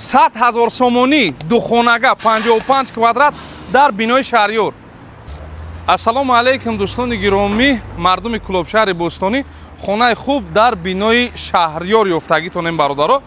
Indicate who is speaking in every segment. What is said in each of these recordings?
Speaker 1: 100,000 сомонӣ духонага 55 квадрат дар бинои Шаҳрёр. Ассалому алайкум дӯстони гиромӣ, мардуми Кӯлобшаҳри Бӯстонӣ. Хонаи хуб дар бинои Шаҳрёр ёфтагитонем бародаро.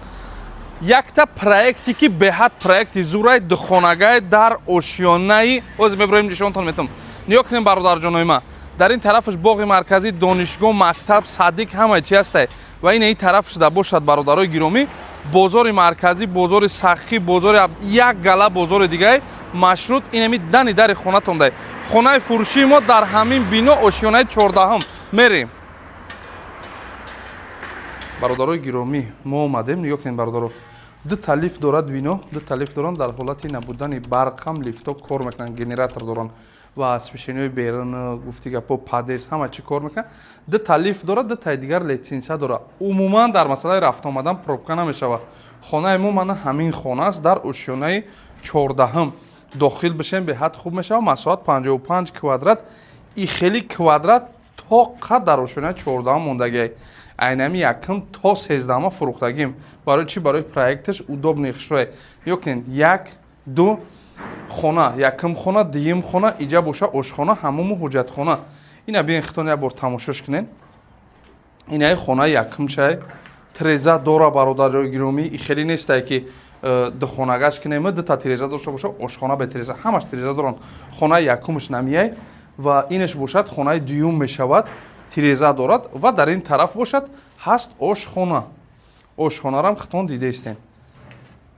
Speaker 1: Якта проекте ки беҳад проекти зураи духонагаи дар ошёнаи ҳозир мебироем нишонтон метам. Ниё кунем бародарҷонои ман. Дар ин тарафаш боғи марказӣ, донишгоҳ, мактаб, садик ҳамаи чи ҳастай. Ва ин тарафаш да бошад бародарои гиромӣ. Бозори марказӣ, бозори сахӣ, бозори як гала бозори дигаи машрут инами дани дари хонатон дай. Хонаи фурӯшии мо дар ҳамин бино ошёнаи 14-ум мерем. бародарои гиромӣ, мо омадем. Ниё кунед бародаро. Дута лифт дорад бино, дута лифт доранд, дар ҳолати набудани барқ ҳам лифтҳо кор мекунанд, генератор доранд ва освещениёи берун, гуфти гапо, падес ҳама чӣ кор мекунад. Дута лифт дорад, дутаи дигар литсензия дорад. Умуман дар масъалаи рафту омадан пробка намешавад. Хонаи мо мана ҳамин хона аст дар ошёнаи 14-ум. Дохил бишем беҳад хуб мешавад. Масоҳат 55 квадрат. Ихели квадрат то қад дар ошёнаи 14-ум мондагиай. Айнами якм то 13-ма фурӯхтагим. Барои чӣ? Барои проекташ удобни хушрой. Ё кунед 1, 2 хона, якм хона, дуюм хона, иҷа боша ошхона, ҳамому ҳуҷҷатхона. Ина биен хитон як бор тамошош кунед. Инаи хонаи якм чай тиреза дора бародарои гиромӣ. Ихели нестай ки духонагаш кунем, дута тиреза дошта боша, ошхона бе тиреза, ҳамаш тиреза доранд. Хонаи якумаш намияй ва инаш бошад хонаи дуюм мешавад. Тиреза дорад ва дар ин тараф бошад ҳаст ошхона. Ошхонарам хитон дидаистем.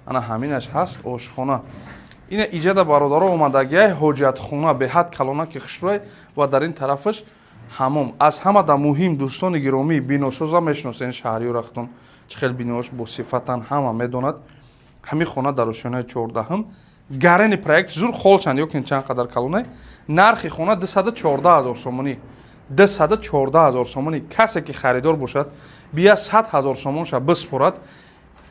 Speaker 1: Ана ҳаминаш ҳаст ошхона. Ина иҷада бародаро омадагиай ҳоҷатхона беҳад калона ки хушрӯй ва дар ин тарафаш ҳамом. Аз ҳамада муҳим дӯстони гиромӣ биносоза мешиносен Шаҳрёр хитон. Чӣ хел биноаш босифатан ҳама медонад. Ҳамин хона дар ошёнаи 14-ум. Гарани проект зур холчанд, ё кунед чанд қадар калонай. Нархи хона 214,000 сомонӣ. 214,000 сомонӣ. Касе ки харидор бошад, бия 100,000 сомонша биспорад,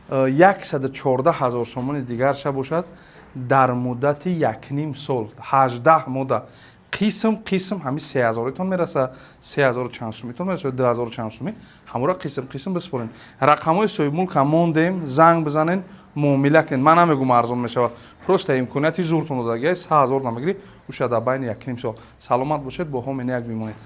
Speaker 1: 114,000 сомони дигарша бошад дар муддати 1.5 сол, 18 модда. Қисм ҳами 3000-тон мераса, 3000 чанд сумитон мераса, 2000 чанд суми. Ҳамора қисм биспорен. Рақамҳои соҳиби мулка мондем, занг бизанен, муомила кунед. Ман намегум арзон мешавад. Просто имконияти зуртон додагиай 100,000 намегирӣ, ушада байни 1.5 сол. Саломат бошед, бо ҳомин як бимонед.